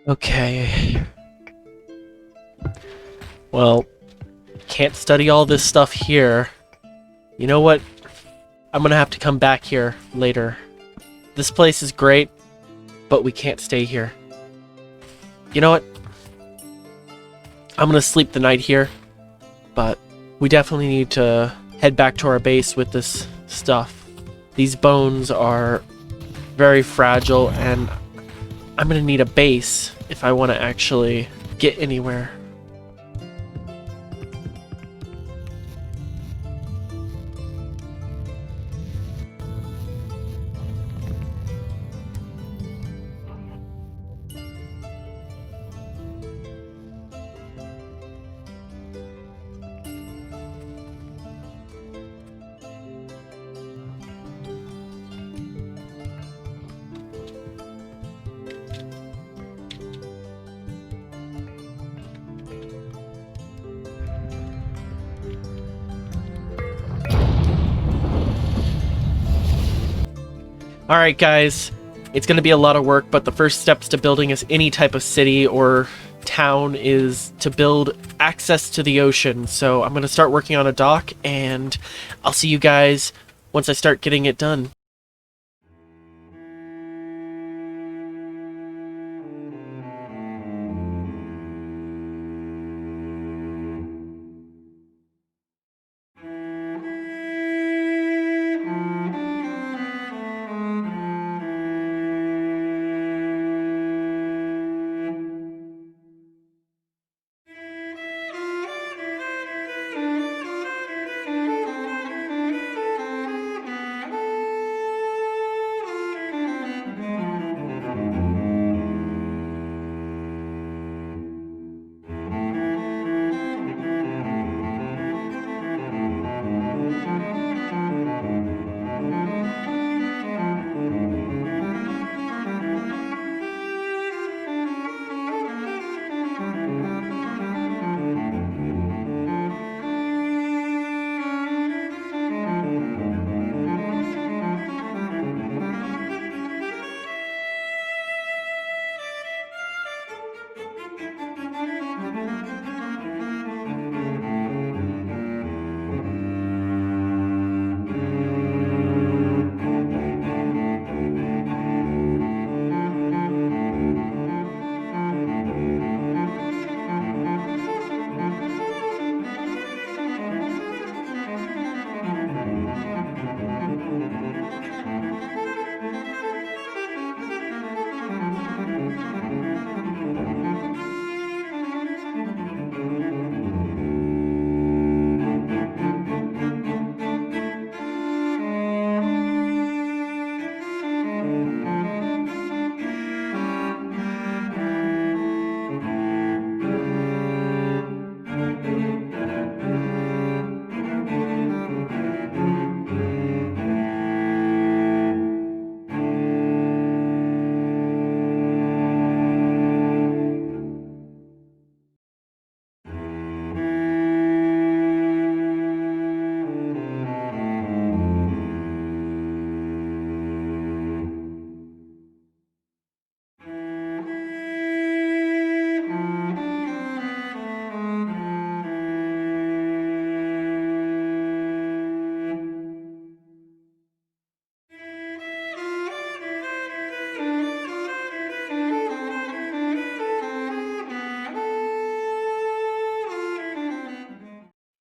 Okay. Well, can't study all this stuff here. You know what? I'm gonna have to come back here later. This place is great, but we can't stay here. You know what? I'm gonna sleep the night here, but we definitely need to head back to our base with this stuff. These bones are very fragile, and I'm gonna need a base if I want to actually get anywhere. Alright guys, it's going to be a lot of work, but the first steps to building any type of city or town is to build access to the ocean. So I'm going to start working on a dock, and I'll see you guys once I start getting it done.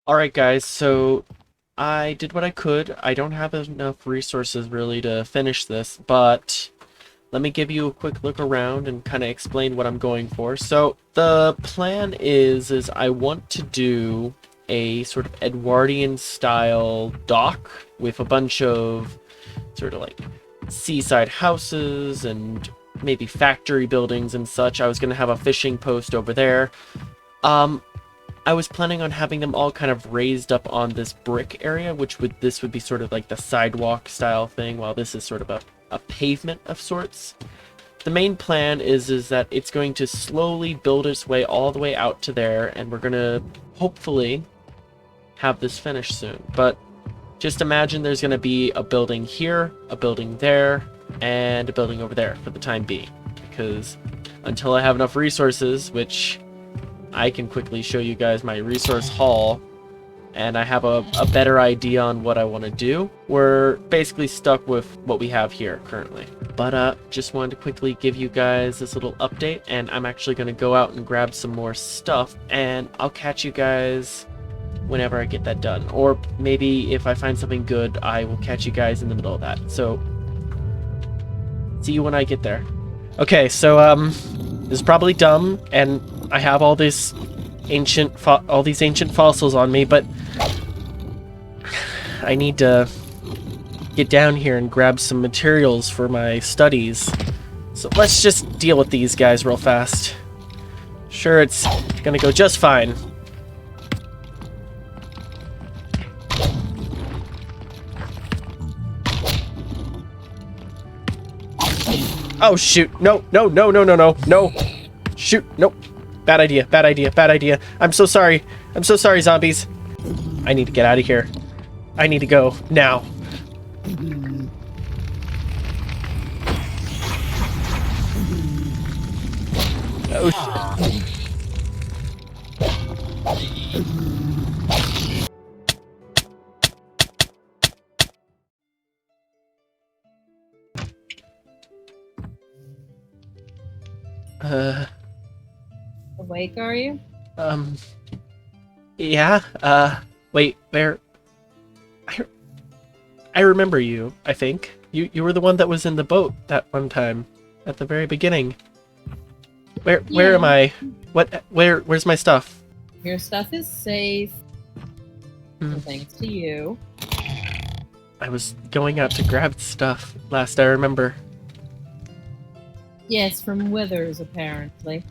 Alright guys, so I did what I could. I don't have enough resources really to finish this, but let me give you a quick look around and kind of explain what I'm going for. So the plan is I want to do a sort of Edwardian style dock with a bunch of sort of like seaside houses and maybe factory buildings and such. I was going to have a fishing post over there. I was planning on having them all kind of raised up on this brick area, this would be sort of like the sidewalk style thing, while this is sort of a pavement of sorts. The main plan is that it's going to slowly build its way all the way out to there, and we're going to hopefully have this finished soon. But just imagine there's going to be a building here, a building there, and a building over there for the time being, because until I have enough resources, which I can quickly show you guys my resource haul, and I have a better idea on what I want to do. We're basically stuck with what we have here currently. But just wanted to quickly give you guys this little update, and I'm actually going to go out and grab some more stuff, and I'll catch you guys whenever I get that done. Or maybe if I find something good, I will catch you guys in the middle of that. So, see you when I get there. Okay, so this is probably dumb, and I have all these ancient fossils on me, but I need to get down here and grab some materials for my studies. So let's just deal with these guys real fast. Sure, it's gonna go just fine. Oh shoot, no, no, no, no, no, no, no. Shoot, nope. Bad idea, bad idea, bad idea. I'm so sorry. I'm so sorry, zombies. I need to get out of here. I need to go now. Oh shit. Awake, are you? Yeah, wait, where? I remember you, I think. You were the one that was in the boat that one time, at the very beginning. Where am I? Where's my stuff? Your stuff is safe. So thanks to you. I was going out to grab stuff, last I remember. Yes, from Withers, apparently.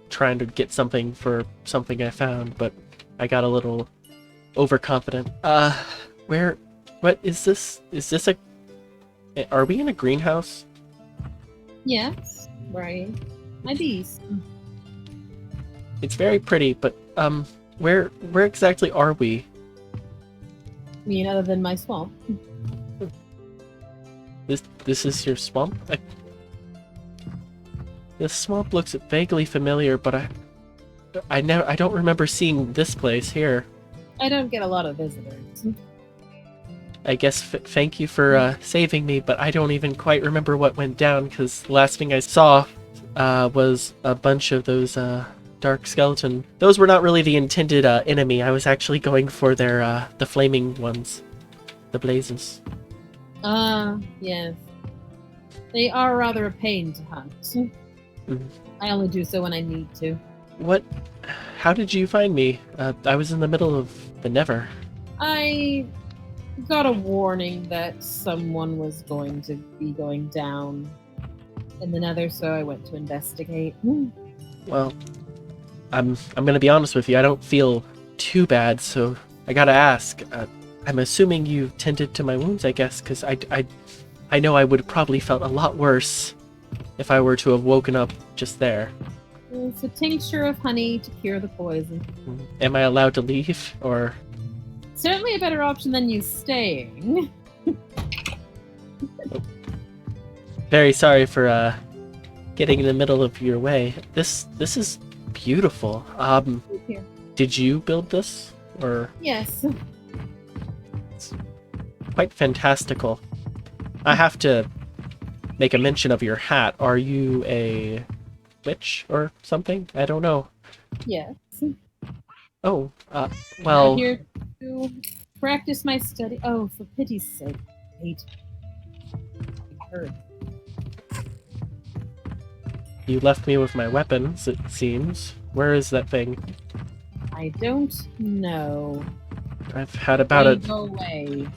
Trying to get something for something I found, but I got a little overconfident. What is this? Is this are we in a greenhouse? Yes, right. My bees. It's very pretty, but, where exactly are we? I mean, other than my swamp. This is your swamp? This swamp looks vaguely familiar, but I don't remember seeing this place here. I don't get a lot of visitors. I guess thank you for saving me, but I don't even quite remember what went down, because the last thing I saw was a bunch of those dark skeleton. Those were not really the intended enemy. I was actually going for their the flaming ones, the blazes. Yes. They are rather a pain to hunt. I only do so when I need to. How did you find me? I was in the middle of the Never. I got a warning that someone was going to be going down in the Nether, so I went to investigate. Well, I'm gonna be honest with you. I don't feel too bad, so I gotta ask. I'm assuming you tended to my wounds, I guess, because I know I would have probably felt a lot worse if I were to have woken up just there. It's a tincture of honey to cure the poison. Am I allowed to leave, or? Certainly a better option than you staying. Very sorry for getting in the middle of your way. This is beautiful. Here. Did you build this, or? Yes. It's quite fantastical. I have to make a mention of your hat. Are you a witch or something? I don't know. Yes. Oh, well... I'm here to practice my study. Oh, for pity's sake. I hate. I heard. You left me with my weapons, it seems. Where is that thing? I don't know. I've had about it. Go away.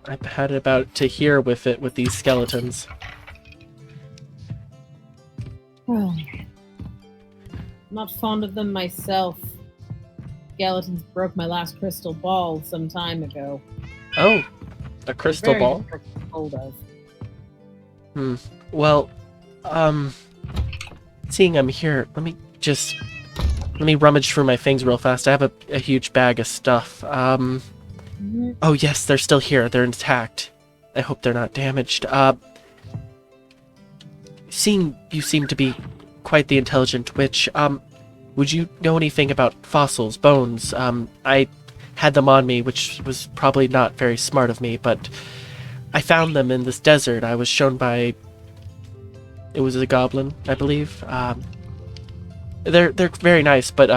I've had about to here with it with these skeletons. I'm not fond of them myself. Skeletons broke my last crystal ball some time ago. Oh, a crystal ball? Very difficult to get hold of. Well, seeing I'm here, let me rummage through my things real fast. I have a huge bag of stuff. Oh yes, they're still here. They're intact. I hope they're not damaged. seeing you seem to be quite the intelligent witch, would you know anything about fossils, bones? I had them on me, which was probably not very smart of me, but I found them in this desert. I was shown by... It was a goblin, I believe. They're very nice, but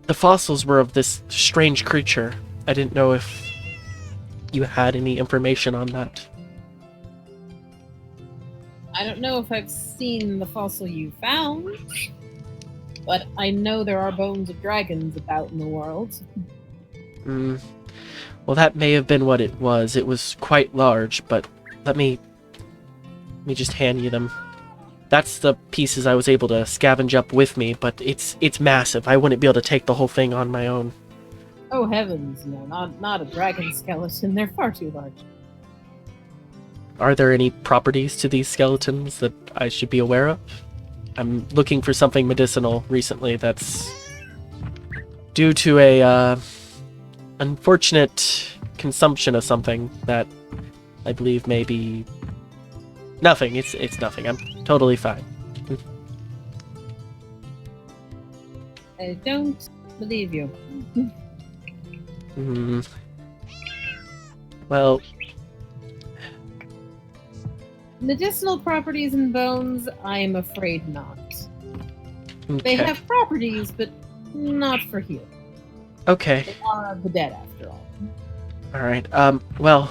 the fossils were of this strange creature. I didn't know if you had any information on that. I don't know if I've seen the fossil you found, but I know there are bones of dragons about in the world. Well, that may have been what it was. It was quite large, but let me just hand you them. That's the pieces I was able to scavenge up with me, but it's massive. I wouldn't be able to take the whole thing on my own. Oh heavens, no, not a dragon skeleton. They're far too large. Are there any properties to these skeletons that I should be aware of? I'm looking for something medicinal recently that's due to a unfortunate consumption of something that I believe may be nothing. It's nothing. I'm totally fine. I don't believe you. Well, Medicinal properties in bones, I'm afraid not. okay. They have properties, but not for healing. Okay. They are the dead, after all. Alright, well,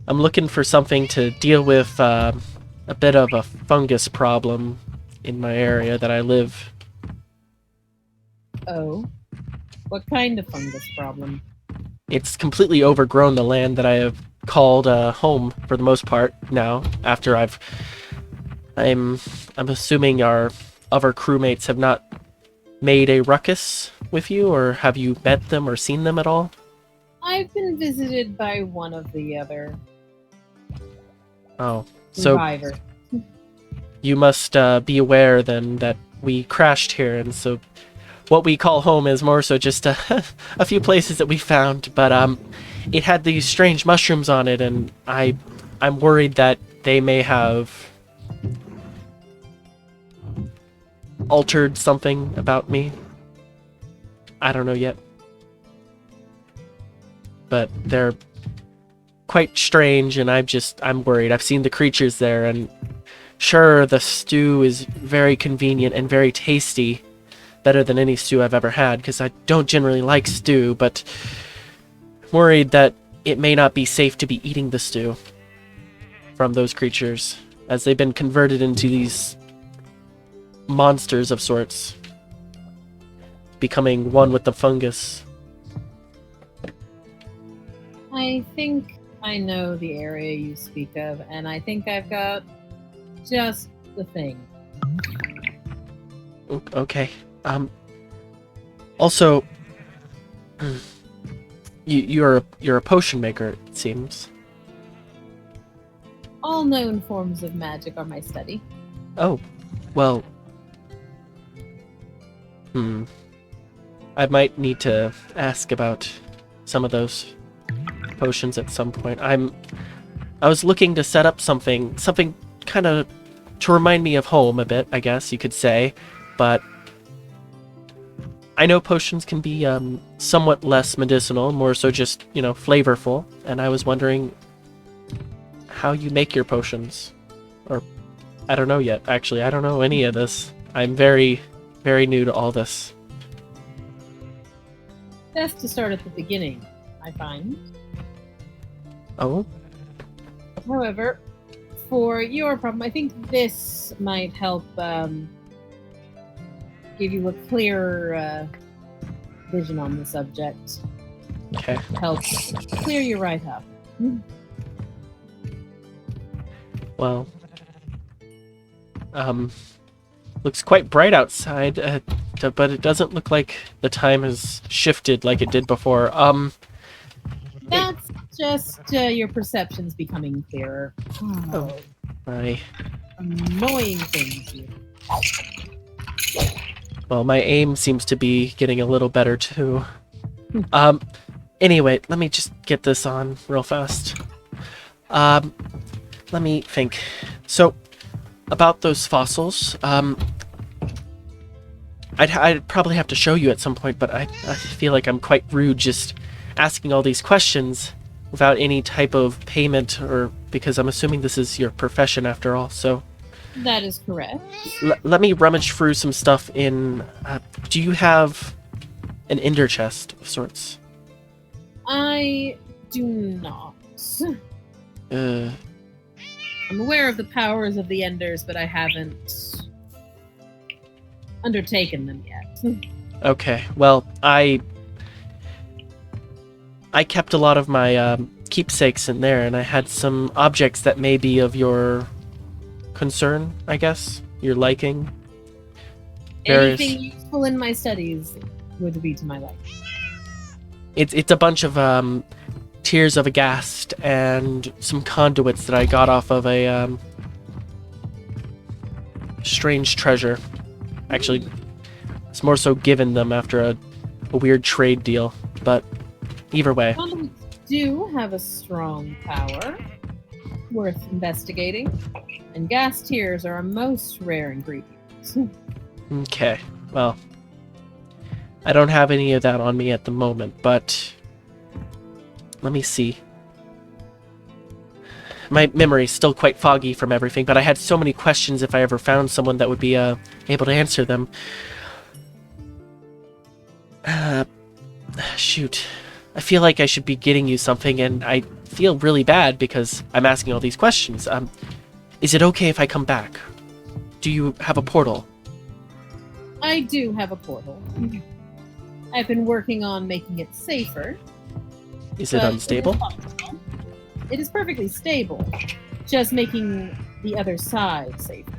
I'm looking for something to deal with a bit of a fungus problem in my area that I live. Oh? What kind of fungus problem? It's completely overgrown the land that I have called home for the most part now, after I'm assuming our other crewmates have not made a ruckus with you, or have you met them or seen them at all? I've been visited by one of the other Oh, so survivors. you must be aware then that we crashed here, and so what we call home is more so just a few places that we found, but it had these strange mushrooms on it, and I'm worried that they may have altered something about me. I don't know yet. But they're quite strange, and I'm worried. I've seen the creatures there, and sure, the stew is very convenient and very tasty. Better than any stew I've ever had, because I don't generally like stew, but I'm worried that it may not be safe to be eating the stew from those creatures, as they've been converted into these monsters of sorts, becoming one with the fungus. I think I know the area you speak of, and I think I've got just the thing. Okay. Also, you're a potion maker, it seems. All known forms of magic are my study. Oh, well, I might need to ask about some of those potions at some point. I was looking to set up something kind of to remind me of home a bit, I guess you could say, but I know potions can be somewhat less medicinal, more so just, flavorful, and I was wondering how you make your potions. Or, I don't know yet, actually. I don't know any of this. I'm very, very new to all this. Best to start at the beginning, I find. Oh? However, for your problem, I think this might help give you a clearer vision on the subject. Okay. Helps clear you right up. Well, looks quite bright outside, but it doesn't look like the time has shifted like it did before. That's just your perceptions becoming clearer. Oh, my. Annoying things here. Well, my aim seems to be getting a little better too. Anyway, let me just get this on real fast. let me think. So, about those fossils, I'd probably have to show you at some point, but I feel like I'm quite rude just asking all these questions without any type of payment, or because I'm assuming this is your profession after all. So That is correct. let me rummage through some stuff in. Do you have an ender chest of sorts? I do not. Uh, I'm aware of the powers of the Enders, but I haven't undertaken them yet. okay. Well, I kept a lot of my keepsakes in there, and I had some objects that may be of your concern, I guess, your liking. Anything useful in my studies would be to my liking. It's a bunch of Tears of Agast and some conduits that I got off of a strange treasure. Actually, it's more so given them after a weird trade deal, but either way. Conduits do have a strong power, worth investigating, and gas tears are a most rare ingredient. Okay, well, I don't have any of that on me at the moment, but let me see. My memory's still quite foggy from everything, but I had so many questions if I ever found someone that would be able to answer them. Shoot. I feel like I should be getting you something, and I feel really bad because I'm asking all these questions. Is it okay if I come back? Do you have a portal? I do have a portal. I've been working on making it safer. Is it unstable? It is perfectly stable, just making the other side safer.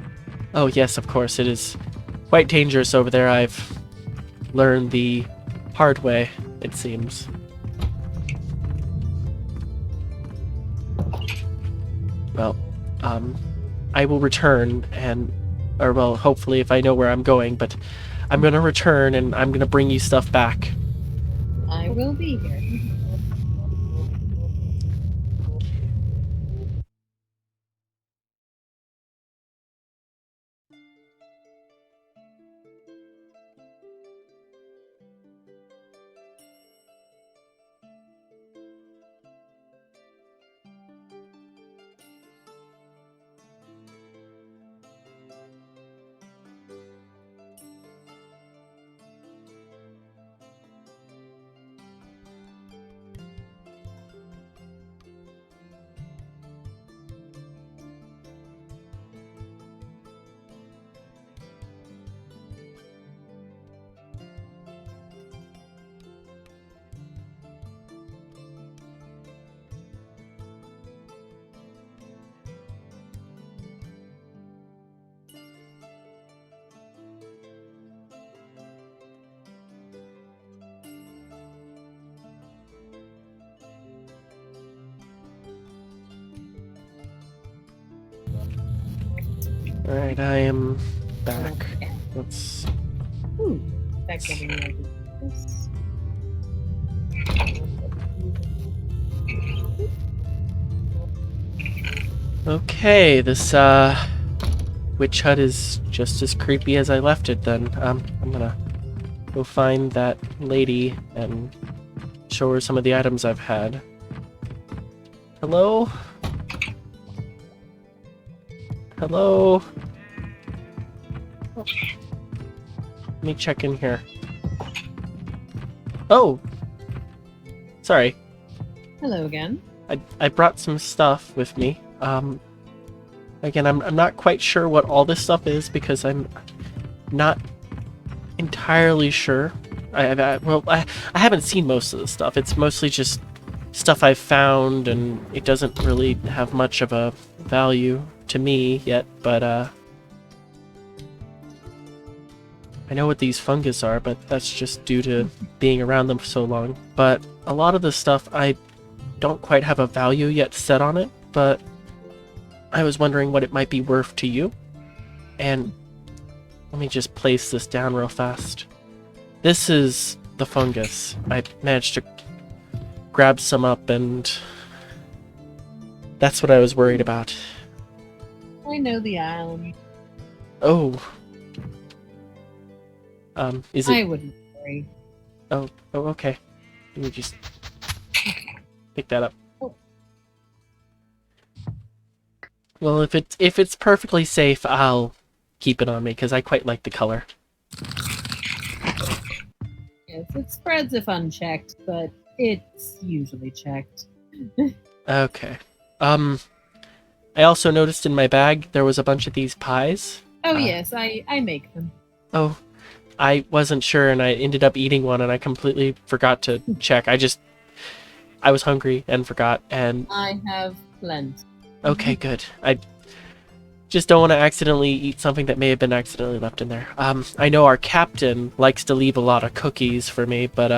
Oh yes, of course. It is quite dangerous over there. I've learned the hard way, it seems. Well, I will return or well, hopefully if I know where I'm going, but I'm gonna return and I'm gonna bring you stuff back. I will be here. Alright, I am back. Let's... Ooh, that's something I do. This. Okay, this witch hut is just as creepy as I left it then. I'm gonna go find that lady and show her some of the items I've had. Hello? Hello? Let me check in here. Oh! Sorry. Hello again. I brought some stuff with me. Again, I'm not quite sure what all this stuff is because I'm not entirely sure. I haven't seen most of the stuff. It's mostly just stuff I've found, and it doesn't really have much of a value to me yet, but I know what these fungus are, but that's just due to being around them for so long. But a lot of the stuff I don't quite have a value yet set on it, but I was wondering what it might be worth to you. And let me just place this down real fast. This is the fungus. I managed to grab some up, and that's what I was worried about. I know the island. Oh. Is it? I wouldn't worry. Oh, okay. Let me just pick that up. Oh. Well, if it's perfectly safe, I'll keep it on me because I quite like the color. Yes, it spreads if unchecked, but it's usually checked. Okay. I also noticed in my bag there was a bunch of these pies. Oh yes, I make them. Oh, I wasn't sure and I ended up eating one and I completely forgot to check. I was hungry and forgot and I have plenty. okay, good. I just don't want to accidentally eat something that may have been accidentally left in there. I know our captain likes to leave a lot of cookies for me, but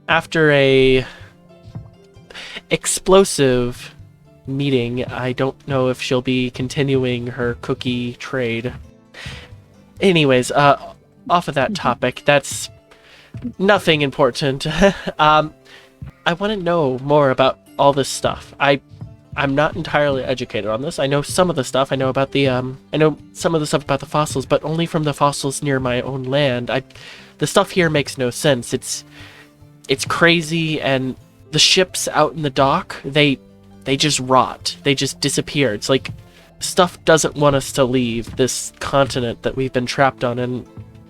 after a explosive meeting, I don't know if she'll be continuing her cookie trade. Anyways, off of that topic, that's nothing important. I want to know more about all this stuff. I'm not entirely educated on this. I know some of the stuff. I know about the I know some of the stuff about the fossils, but only from the fossils near my own land. The stuff here makes no sense. It's crazy, and the ships out in the dock, they just rot. They just disappear. It's like stuff doesn't want us to leave this continent that we've been trapped on, and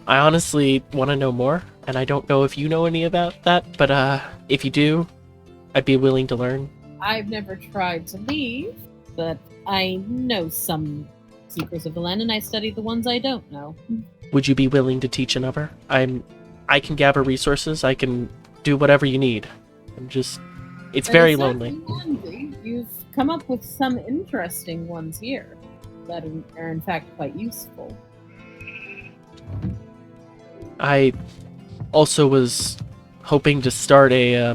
I honestly want to know more, and I don't know if you know any about that, but if you do, I'd be willing to learn. I've never tried to leave, but I know some secrets of the land, and I study the ones I don't know. Would you be willing to teach another? I can gather resources. I can do whatever you need. It's very lonely. Handy. You've come up with some interesting ones here that are in fact quite useful. I also was hoping to start a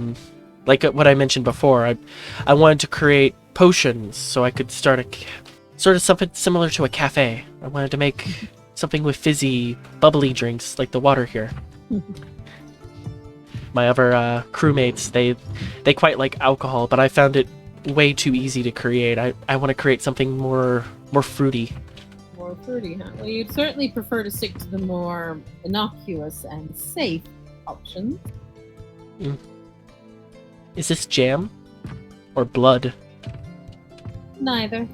like what I mentioned before. I wanted to create potions so I could start sort of something similar to a cafe. I wanted to make something with fizzy, bubbly drinks like the water here. My other crewmates, they quite like alcohol, but I found it way too easy to create. I want to create something more fruity. More fruity, huh? Well, you'd certainly prefer to stick to the more innocuous and safe options. Mm. Is this jam? Or blood? Neither.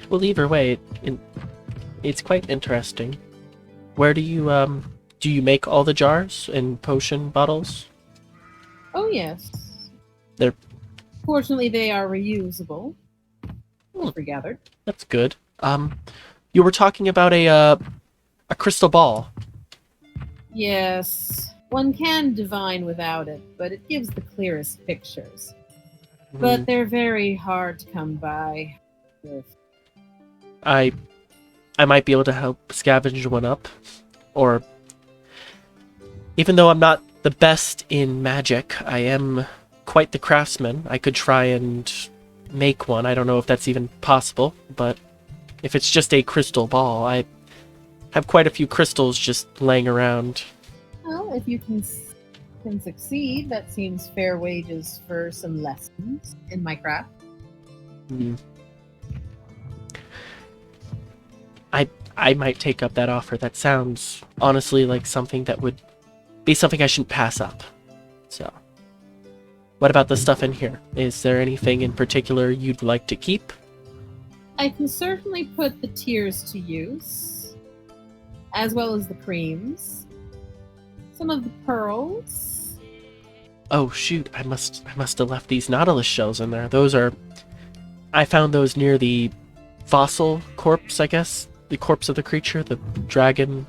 Well, either way, it's quite interesting. Where do you make all the jars and potion bottles? Oh yes. They're... Fortunately, they are reusable. Regathered. That's good. You were talking about a crystal ball. Yes. One can divine without it, but it gives the clearest pictures. But they're very hard to come by with. I might be able to help scavenge one up. Or, even though I'm not the best in magic, I am quite the craftsman. I could try and make one. I don't know if that's even possible, but if it's just a crystal ball, I have quite a few crystals just laying around. Well, if you can succeed, that seems fair wages for some lessons in my craft. I might take up that offer. That sounds honestly like something that would be something I shouldn't pass up. So, what about the stuff in here? Is there anything in particular you'd like to keep? I can certainly put the tears to use, as well as the creams. Some of the pearls. Oh shoot, I must have left these nautilus shells in there. I found those near the fossil corpse, I guess. The corpse of the creature, the dragon.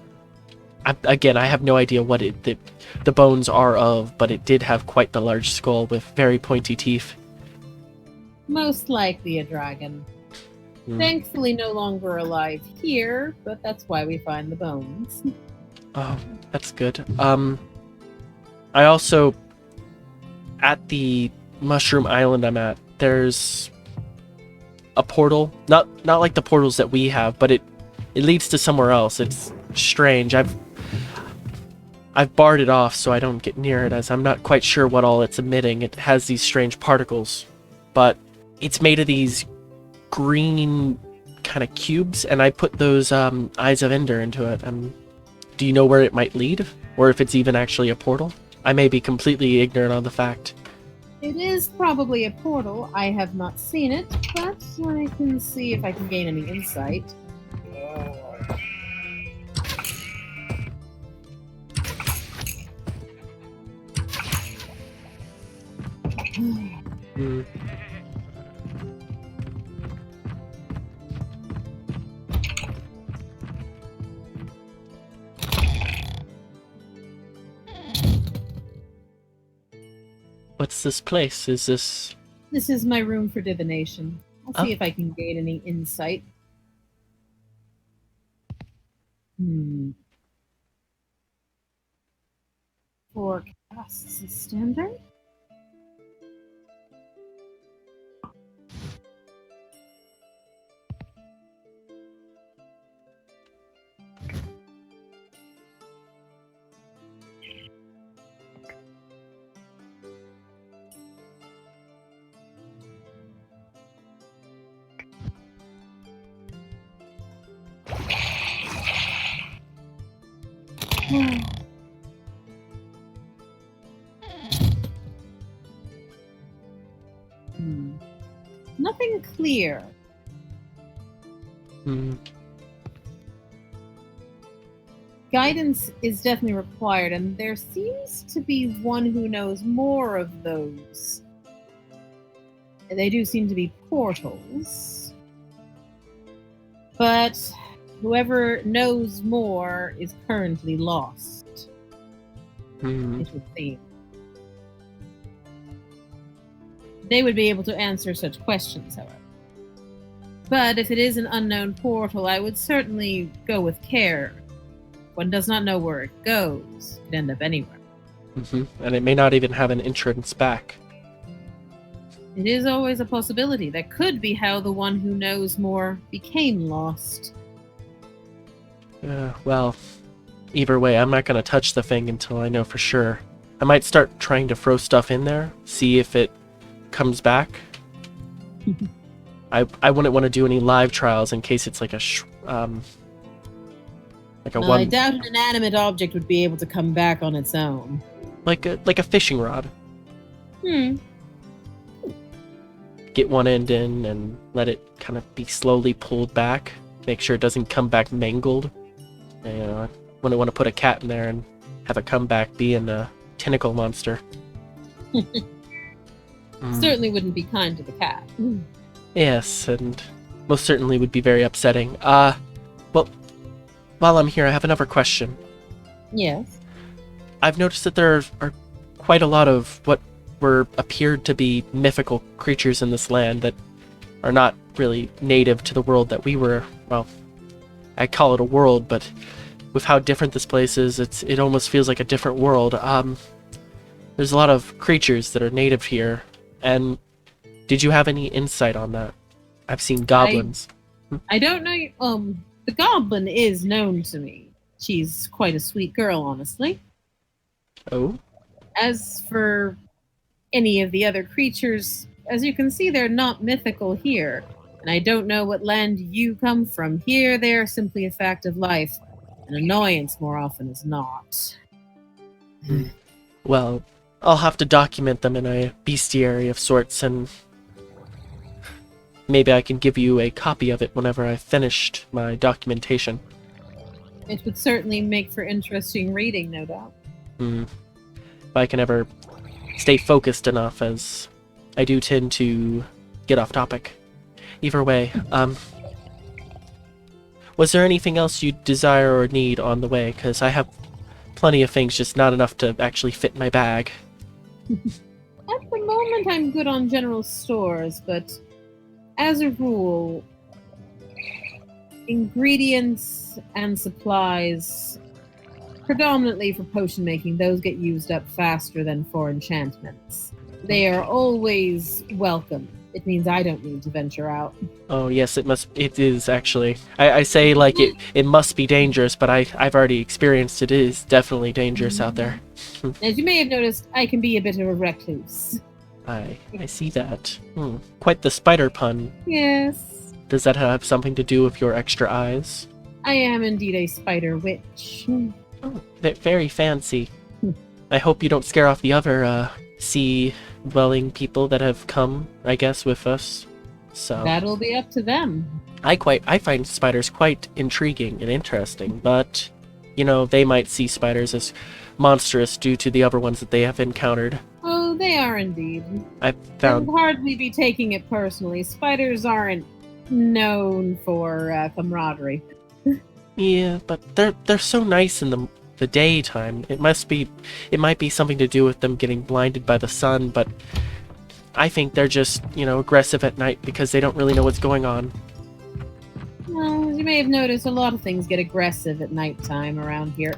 I have no idea what the bones are of, but it did have quite the large skull with very pointy teeth. Most likely a dragon. Thankfully no longer alive here, but that's why we find the bones. Oh, that's good. I also, at the mushroom island I'm at, there's a portal. Not like the portals that we have, but it leads to somewhere else. It's strange. I've barred it off so I don't get near it, as I'm not quite sure what all it's emitting. It has these strange particles but it's made of these green kind of cubes, and I put those Eyes of Ender into it. Do you know where it might lead? Or if it's even actually a portal? I may be completely ignorant on the fact. It is probably a portal. I have not seen it, but I can see if I can gain any insight. Hmm. What's this place? Is this... This is my room for divination. I'll see Oh. if I can gain any insight. Forecasts is standard? Nothing clear. Guidance is definitely required, and there seems to be one who knows more of those. And they do seem to be portals. But whoever knows more is currently lost. It would seem. They would be able to answer such questions, however. But if it is an unknown portal, I would certainly go with care. One does not know where it goes. It could end up anywhere. And it may not even have an entrance back. It is always a possibility. That could be how the one who knows more became lost. Well, either way, I'm not going to touch the thing until I know for sure. I might start trying to throw stuff in there, see if it comes back. I wouldn't want to do any live trials in case it's like a one. I doubt an inanimate object would be able to come back on its own. Like a fishing rod. Get one end in and let it kind of be slowly pulled back. Make sure it doesn't come back mangled. You know, I wouldn't want to put a cat in there and have it come back being a tentacle monster. Certainly wouldn't be kind to the cat. Yes, and most certainly would be very upsetting. Well, while I'm here, I have another question. Yes. I've noticed that there are quite a lot of what appeared to be mythical creatures in this land that are not really native to the world that we were, well, I call it a world, but with how different this place is, it almost feels like a different world. There's a lot of creatures that are native here, and did you have any insight on that? I've seen goblins. I don't know. The goblin is known to me. She's quite a sweet girl, honestly. Oh? As for any of the other creatures, as you can see, they're not mythical here. And I don't know what land you come from. Here, they are simply a fact of life. An annoyance more often is not. Well, I'll have to document them in a bestiary of sorts, and maybe I can give you a copy of it whenever I've finished my documentation. It would certainly make for interesting reading, no doubt. If I can ever stay focused enough, as I do tend to get off topic. Either way, was there anything else you desire or need on the way? Because I have plenty of things, just not enough to actually fit in my bag. At the moment, I'm good on general stores, but as a rule, ingredients and supplies, predominantly for potion making, those get used up faster than for enchantments. They are always welcome. It means I don't need to venture out. Oh yes, it is actually. I say like it must be dangerous, but I've already experienced it is definitely dangerous out there. As you may have noticed, I can be a bit of a recluse. I see that. Quite the spider pun. Yes, Does that have something to do with your extra eyes? I am indeed a spider witch. Oh, very fancy. I hope you don't scare off the other sea-dwelling people that have come, I guess, with us. So That'll be up to them. I find spiders quite intriguing and interesting, but you know, they might see spiders as monstrous due to the other ones that they have encountered. Oh, they are indeed. I I found would hardly be taking it personally. Spiders aren't known for camaraderie. yeah, but they're so nice in the daytime. It might be something to do with them getting blinded by the sun, but I think they're just, you know, aggressive at night because they don't really know what's going on. Well, as you may have noticed, a lot of things get aggressive at nighttime around here.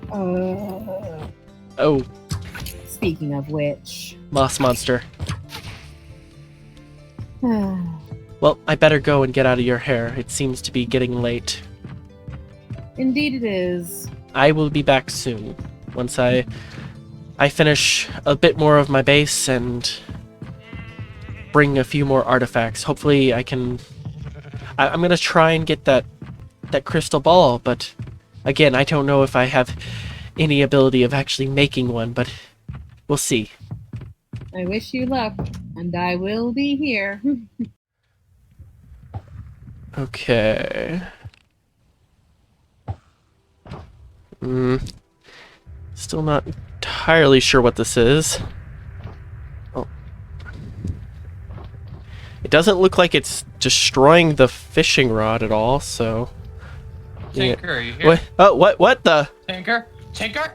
Oh, Speaking of which. moss monster. Well, I better go and get out of your hair. It seems to be getting late. Indeed it is. I will be back soon, once I finish a bit more of my base and bring a few more artifacts. Hopefully I can... I'm gonna try and get that crystal ball, but again, I don't know if I have any ability of actually making one, but we'll see. I wish you luck, and I will be here. Okay. Still not entirely sure what this is. Oh. It doesn't look like it's destroying the fishing rod at all, so... Tinker, are you here? What? Oh, what the? Tinker? Tinker?